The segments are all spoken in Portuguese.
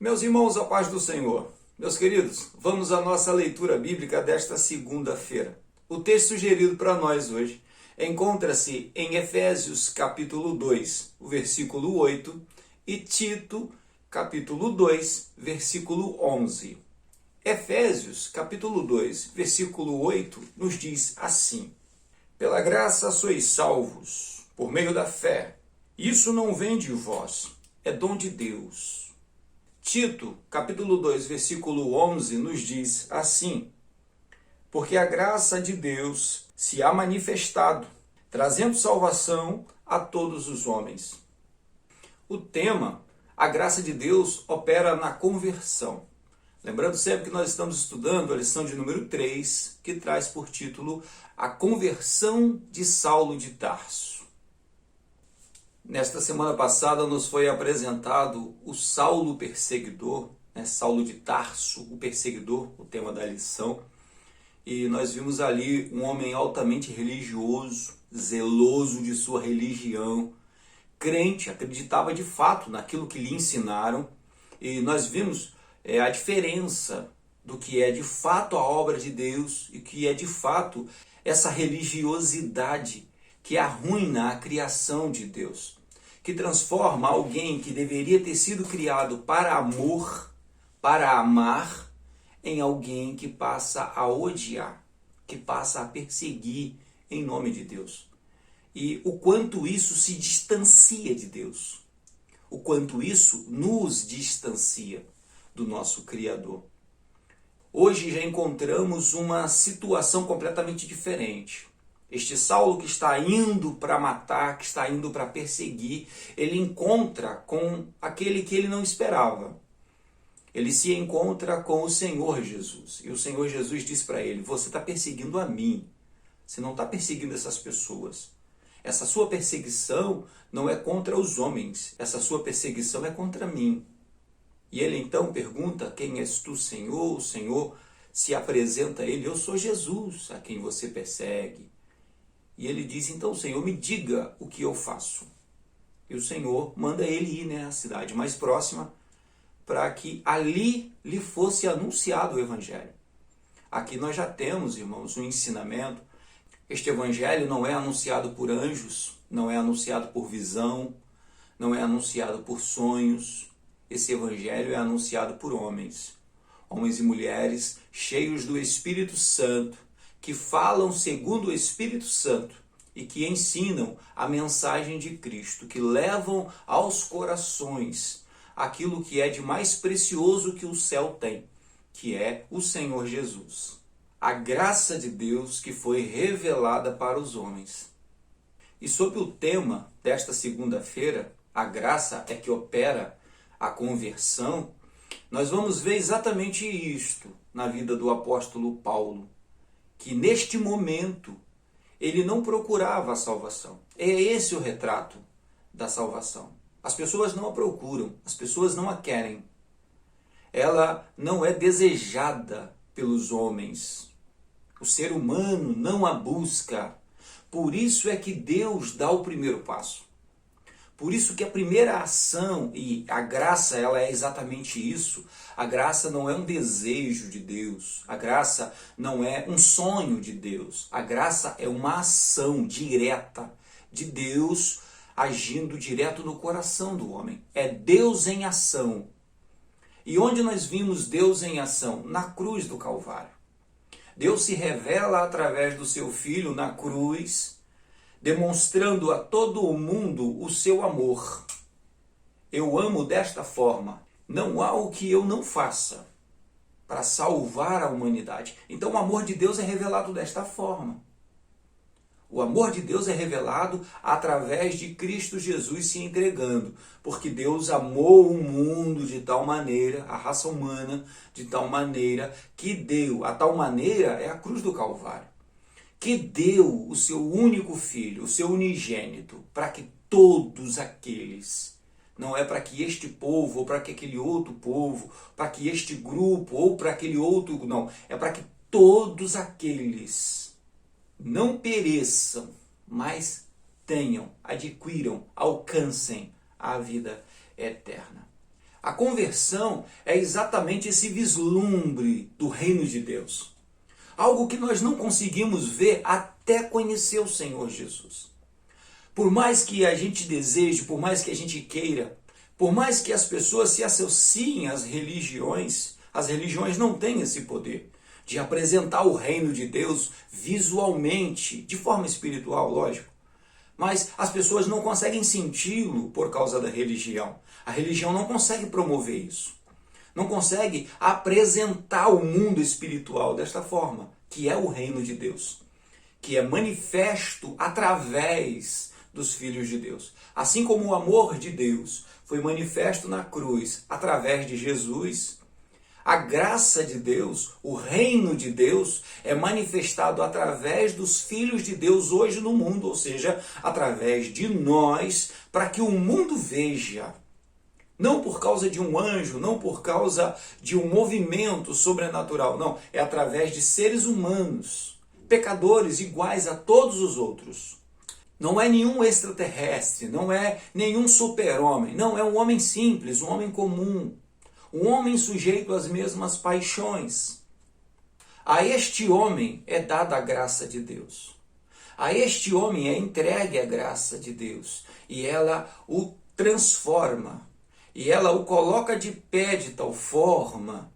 Meus irmãos, a paz do Senhor. Meus queridos, vamos à nossa leitura bíblica desta segunda-feira. O texto sugerido para nós hoje encontra-se em Efésios capítulo 2, o versículo 8, e Tito capítulo 2, versículo 11. Efésios capítulo 2, versículo 8 nos diz assim: Pela graça sois salvos, por meio da fé. Isso não vem de vós, é dom de Deus. Tito, capítulo 2, versículo 11, nos diz assim: Porque a graça de Deus se há manifestado, trazendo salvação a todos os homens. O tema, a graça de Deus opera na conversão. Lembrando sempre que nós estamos estudando a lição de número 3, que traz por título A Conversão de Saulo de Tarso. Nesta semana passada nos foi apresentado o Saulo perseguidor, Saulo de Tarso, o perseguidor, o tema da lição. E nós vimos ali um homem altamente religioso, zeloso de sua religião, crente, acreditava de fato naquilo que lhe ensinaram. E nós vimos a diferença do que é de fato a obra de Deus e que é de fato essa religiosidade que arruina a criação de Deus, que transforma alguém que deveria ter sido criado para amor, para amar, em alguém que passa a odiar, que passa a perseguir em nome de Deus. E o quanto isso se distancia de Deus, o quanto isso nos distancia do nosso Criador. Hoje já encontramos uma situação completamente diferente. Este Saulo que está indo para matar, que está indo para perseguir, ele encontra com aquele que ele não esperava. Ele se encontra com o Senhor Jesus. E o Senhor Jesus diz para ele: você está perseguindo a mim. Você não está perseguindo essas pessoas. Essa sua perseguição não é contra os homens. Essa sua perseguição é contra mim. E ele então pergunta: quem és tu, Senhor? O Senhor se apresenta a ele: eu sou Jesus, a quem você persegue. E ele diz: então, Senhor, me diga o que eu faço. E o Senhor manda ele ir à cidade mais próxima para que ali lhe fosse anunciado o Evangelho. Aqui nós já temos, irmãos, um ensinamento. Este Evangelho não é anunciado por anjos, não é anunciado por visão, não é anunciado por sonhos. Esse Evangelho é anunciado por homens. Homens e mulheres cheios do Espírito Santo, que falam segundo o Espírito Santo e que ensinam a mensagem de Cristo, que levam aos corações aquilo que é de mais precioso que o céu tem, que é o Senhor Jesus. A graça de Deus que foi revelada para os homens. E sob o tema desta segunda-feira, a graça é que opera a conversão, nós vamos ver exatamente isto na vida do apóstolo Paulo, que neste momento ele não procurava a salvação. É esse o retrato da salvação. As pessoas não a procuram, as pessoas não a querem. Ela não é desejada pelos homens. O ser humano não a busca. Por isso é que Deus dá o primeiro passo. Por isso que a primeira ação, e a graça ela é exatamente isso, a graça não é um desejo de Deus, a graça não é um sonho de Deus, a graça é uma ação direta de Deus agindo direto no coração do homem. É Deus em ação. E onde nós vimos Deus em ação? Na cruz do Calvário. Deus se revela através do seu Filho na cruz, demonstrando a todo o mundo o seu amor. Eu amo desta forma. Não há o que eu não faça para salvar a humanidade. Então o amor de Deus é revelado desta forma. O amor de Deus é revelado através de Cristo Jesus se entregando. Porque Deus amou o mundo de tal maneira, a raça humana, de tal maneira, que deu. A tal maneira é a cruz do Calvário. Que deu o seu único filho, o seu unigênito, para que todos aqueles, não é para que este povo, ou para que aquele outro povo, para que este grupo, ou para aquele outro, não, é para que todos aqueles não pereçam, mas tenham, adquiram, alcancem a vida eterna. A conversão é exatamente esse vislumbre do reino de Deus. Algo que nós não conseguimos ver até conhecer o Senhor Jesus. Por mais que a gente deseje, por mais que a gente queira, por mais que as pessoas se associem às religiões não têm esse poder de apresentar o reino de Deus visualmente, de forma espiritual, lógico. Mas as pessoas não conseguem senti-lo por causa da religião. A religião não consegue promover isso. Não consegue apresentar o mundo espiritual desta forma, que é o reino de Deus, que é manifesto através dos filhos de Deus. Assim como o amor de Deus foi manifesto na cruz através de Jesus, a graça de Deus, o reino de Deus, é manifestado através dos filhos de Deus hoje no mundo, ou seja, através de nós, para que o mundo veja. Não por causa de um anjo, não por causa de um movimento sobrenatural, não. É através de seres humanos, pecadores iguais a todos os outros. Não é nenhum extraterrestre, não é nenhum super-homem, não, é um homem simples, um homem comum. Um homem sujeito às mesmas paixões. A este homem é dada a graça de Deus. A este homem é entregue a graça de Deus. E ela o transforma. E ela o coloca de pé de tal forma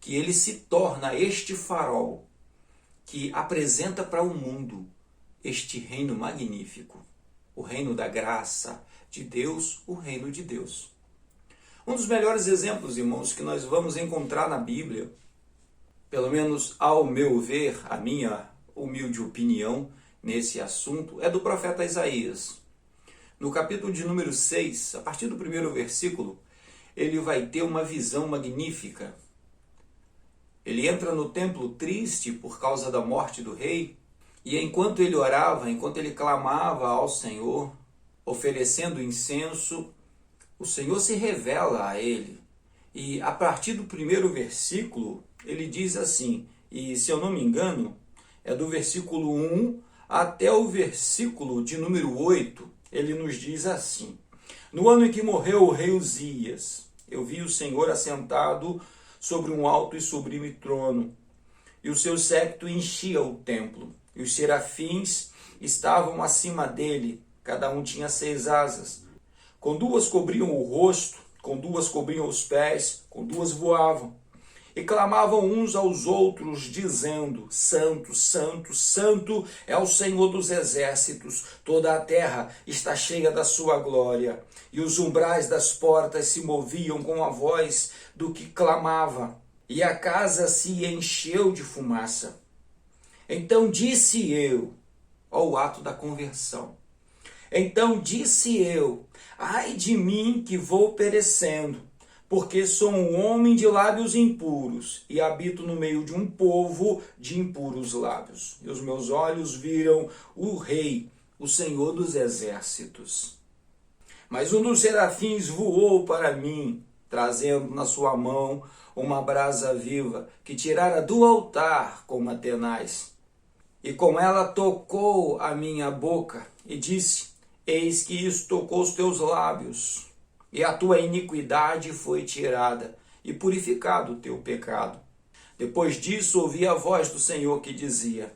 que ele se torna este farol que apresenta para o mundo este reino magnífico. O reino da graça de Deus, o reino de Deus. Um dos melhores exemplos, irmãos, que nós vamos encontrar na Bíblia, pelo menos ao meu ver, a minha humilde opinião nesse assunto, é do profeta Isaías. No capítulo de número 6, a partir do primeiro versículo, ele vai ter uma visão magnífica. Ele entra no templo triste por causa da morte do rei, e enquanto ele orava, enquanto ele clamava ao Senhor, oferecendo incenso, o Senhor se revela a ele. E a partir do primeiro versículo, ele diz assim, e se eu não me engano, é do versículo 1 até o versículo de número 8, ele nos diz assim: No ano em que morreu o rei Uzias, eu vi o Senhor assentado sobre um alto e sublime trono, e o seu séquito enchia o templo, e os serafins estavam acima dele, cada um tinha 6 asas. Com 2 cobriam o rosto, com 2 cobriam os pés, com 2 voavam. E clamavam uns aos outros, dizendo: Santo, Santo, Santo é o Senhor dos exércitos, toda a terra está cheia da sua glória. E os umbrais das portas se moviam com a voz do que clamava, e a casa se encheu de fumaça. Então disse eu, ó, o ato da conversão. Então disse eu: ai de mim que vou perecendo, porque sou um homem de lábios impuros e habito no meio de um povo de impuros lábios. E os meus olhos viram o Rei, o Senhor dos exércitos. Mas um dos serafins voou para mim, trazendo na sua mão uma brasa viva que tirara do altar com uma tenaz. E com ela tocou a minha boca e disse: Eis que isso tocou os teus lábios, e a tua iniquidade foi tirada, e purificado o teu pecado. Depois disso ouvi a voz do Senhor que dizia: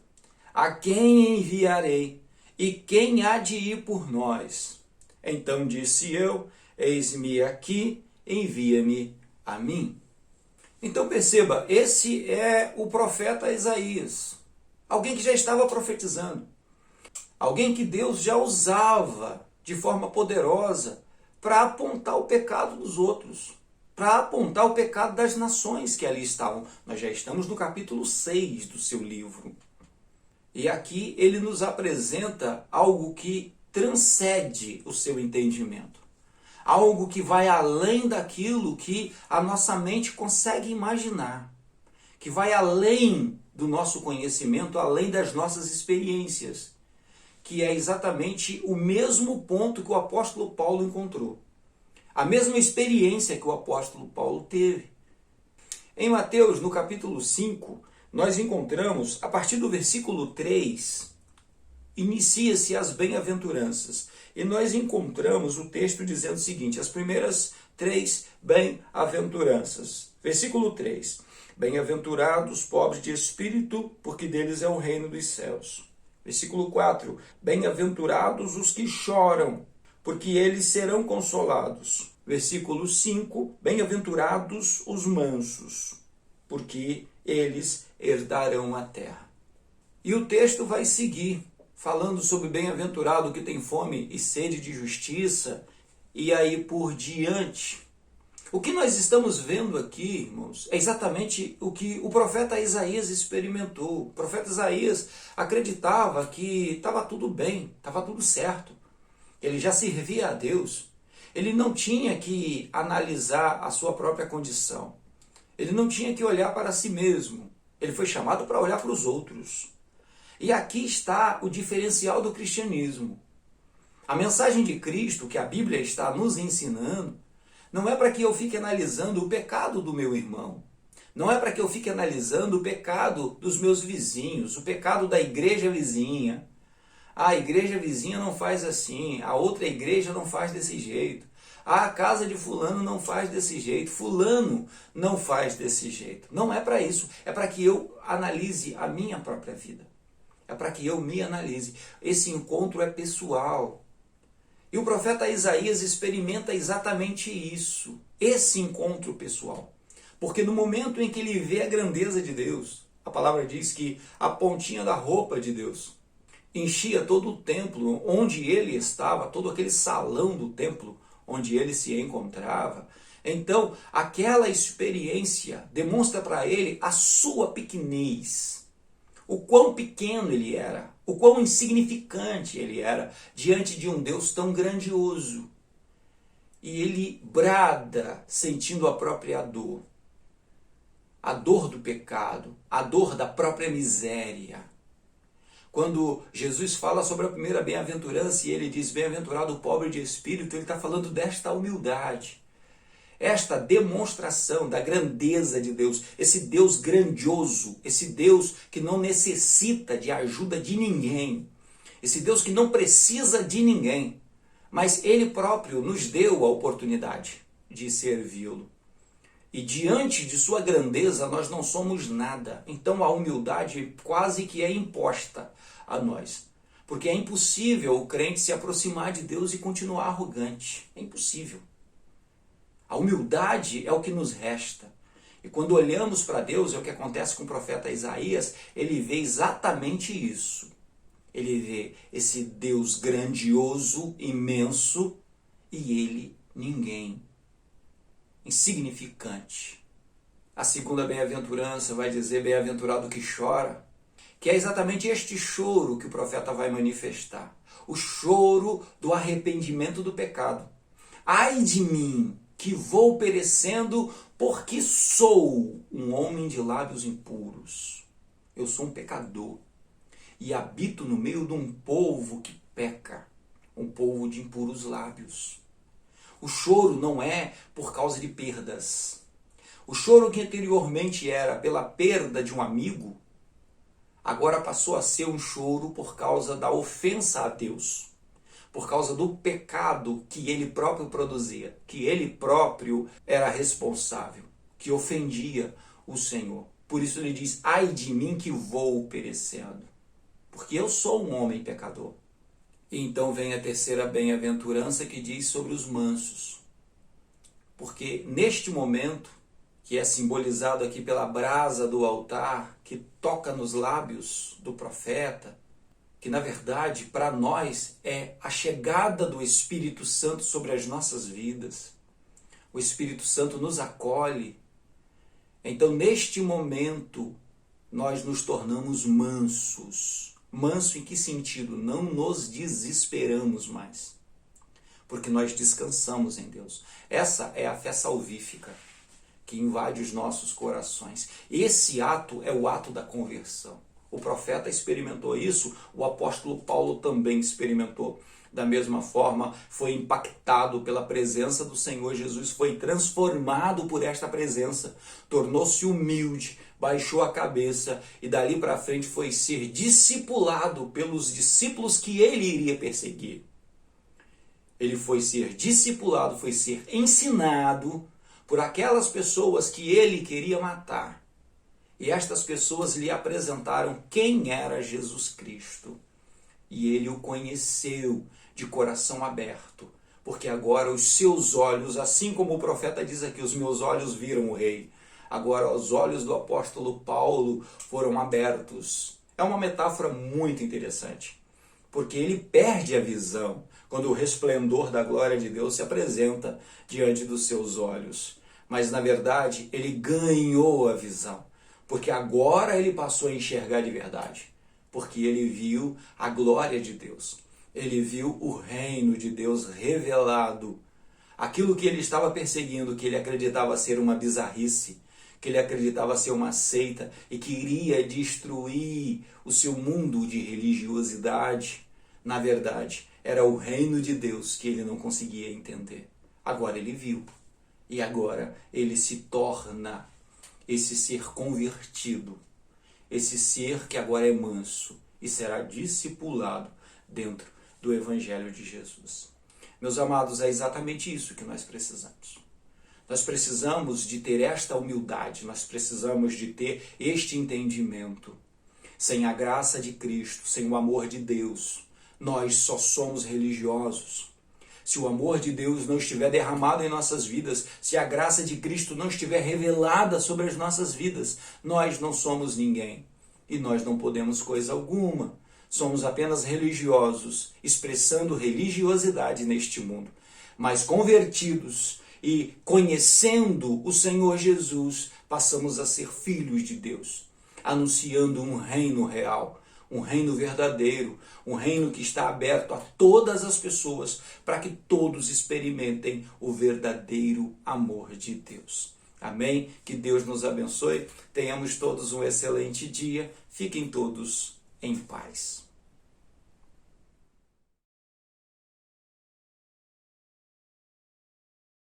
A quem enviarei? E quem há de ir por nós? Então disse eu: Eis-me aqui, envia-me a mim. Então perceba, esse é o profeta Isaías, alguém que já estava profetizando. Alguém que Deus já usava de forma poderosa para apontar o pecado dos outros, para apontar o pecado das nações que ali estavam. Nós já estamos no capítulo 6 do seu livro. E aqui ele nos apresenta algo que transcende o seu entendimento. Algo que vai além daquilo que a nossa mente consegue imaginar. Que vai além do nosso conhecimento, além das nossas experiências. Que é exatamente o mesmo ponto que o apóstolo Paulo encontrou. A mesma experiência que o apóstolo Paulo teve. Em Mateus, no capítulo 5, nós encontramos, a partir do versículo 3, inicia-se as bem-aventuranças. E nós encontramos o texto dizendo o seguinte, as primeiras 3 bem-aventuranças. Versículo 3. Bem-aventurados os pobres de espírito, porque deles é o reino dos céus. Versículo 4. Bem-aventurados os que choram, porque eles serão consolados. Versículo 5. Bem-aventurados os mansos, porque eles herdarão a terra. E o texto vai seguir, falando sobre bem-aventurado que tem fome e sede de justiça, e aí por diante. O que nós estamos vendo aqui, irmãos, é exatamente o que o profeta Isaías experimentou. O profeta Isaías acreditava que estava tudo bem, estava tudo certo. Ele já servia a Deus. Ele não tinha que analisar a sua própria condição. Ele não tinha que olhar para si mesmo. Ele foi chamado para olhar para os outros. E aqui está o diferencial do cristianismo. A mensagem de Cristo que a Bíblia está nos ensinando não é para que eu fique analisando o pecado do meu irmão. Não é para que eu fique analisando o pecado dos meus vizinhos, o pecado da igreja vizinha. A igreja vizinha não faz assim, a outra igreja não faz desse jeito. A casa de fulano não faz desse jeito, fulano não faz desse jeito. Não é para isso, é para que eu analise a minha própria vida. É para que eu me analise. Esse encontro é pessoal. E o profeta Isaías experimenta exatamente isso, esse encontro pessoal. Porque no momento em que ele vê a grandeza de Deus, a palavra diz que a pontinha da roupa de Deus enchia todo o templo onde ele estava, todo aquele salão do templo onde ele se encontrava. Então, aquela experiência demonstra para ele a sua pequenez, o quão pequeno ele era, o quão insignificante ele era diante de um Deus tão grandioso. E ele brada sentindo a própria dor. A dor do pecado, a dor da própria miséria. Quando Jesus fala sobre a primeira bem-aventurança e ele diz, bem-aventurado o pobre de espírito, ele está falando desta humildade. Esta demonstração da grandeza de Deus, esse Deus grandioso, esse Deus que não necessita de ajuda de ninguém, esse Deus que não precisa de ninguém, mas Ele próprio nos deu a oportunidade de servi-lo. E diante de sua grandeza nós não somos nada, então a humildade quase que é imposta a nós. Porque é impossível o crente se aproximar de Deus e continuar arrogante, é impossível. A humildade é o que nos resta. E quando olhamos para Deus, é o que acontece com o profeta Isaías, ele vê exatamente isso. Ele vê esse Deus grandioso, imenso, e ele ninguém. Insignificante. A segunda bem-aventurança vai dizer, bem-aventurado que chora, que é exatamente este choro que o profeta vai manifestar. O choro do arrependimento do pecado. Ai de mim, que vou perecendo, porque sou um homem de lábios impuros. Eu sou um pecador e habito no meio de um povo que peca, um povo de impuros lábios. O choro não é por causa de perdas. O choro que anteriormente era pela perda de um amigo, agora passou a ser um choro por causa da ofensa a Deus. Por causa do pecado que ele próprio produzia, que ele próprio era responsável, que ofendia o Senhor. Por isso ele diz, ai de mim que vou perecendo, porque eu sou um homem pecador. E então vem a terceira bem-aventurança que diz sobre os mansos. Porque neste momento, que é simbolizado aqui pela brasa do altar, que toca nos lábios do profeta, que na verdade para nós é a chegada do Espírito Santo sobre as nossas vidas. O Espírito Santo nos acolhe. Então neste momento nós nos tornamos mansos. Manso em que sentido? Não nos desesperamos mais, porque nós descansamos em Deus. Essa é a fé salvífica que invade os nossos corações. Esse ato é o ato da conversão. O profeta experimentou isso, o apóstolo Paulo também experimentou. Da mesma forma, foi impactado pela presença do Senhor Jesus, foi transformado por esta presença, tornou-se humilde, baixou a cabeça e dali para frente foi ser discipulado pelos discípulos que ele iria perseguir. Ele foi ser discipulado, foi ser ensinado por aquelas pessoas que ele queria matar. E estas pessoas lhe apresentaram quem era Jesus Cristo. E ele o conheceu de coração aberto, porque agora os seus olhos, assim como o profeta diz aqui, os meus olhos viram o rei. Agora os olhos do apóstolo Paulo foram abertos. É uma metáfora muito interessante, porque ele perde a visão quando o resplendor da glória de Deus se apresenta diante dos seus olhos. Mas na verdade ele ganhou a visão, porque agora ele passou a enxergar de verdade, porque ele viu a glória de Deus. Ele viu o reino de Deus revelado. Aquilo que ele estava perseguindo, que ele acreditava ser uma bizarrice, que ele acreditava ser uma seita e que iria destruir o seu mundo de religiosidade, na verdade, era o reino de Deus que ele não conseguia entender. Agora ele viu. E agora ele se torna esse ser convertido, esse ser que agora é manso e será discipulado dentro do Evangelho de Jesus. Meus amados, é exatamente isso que nós precisamos. Nós precisamos de ter esta humildade, nós precisamos de ter este entendimento. Sem a graça de Cristo, sem o amor de Deus, nós só somos religiosos. Se o amor de Deus não estiver derramado em nossas vidas, se a graça de Cristo não estiver revelada sobre as nossas vidas, nós não somos ninguém. E nós não podemos coisa alguma. Somos apenas religiosos, expressando religiosidade neste mundo. Mas convertidos e conhecendo o Senhor Jesus, passamos a ser filhos de Deus, anunciando um reino real, um reino verdadeiro, um reino que está aberto a todas as pessoas, para que todos experimentem o verdadeiro amor de Deus. Amém? Que Deus nos abençoe, tenhamos todos um excelente dia, fiquem todos em paz.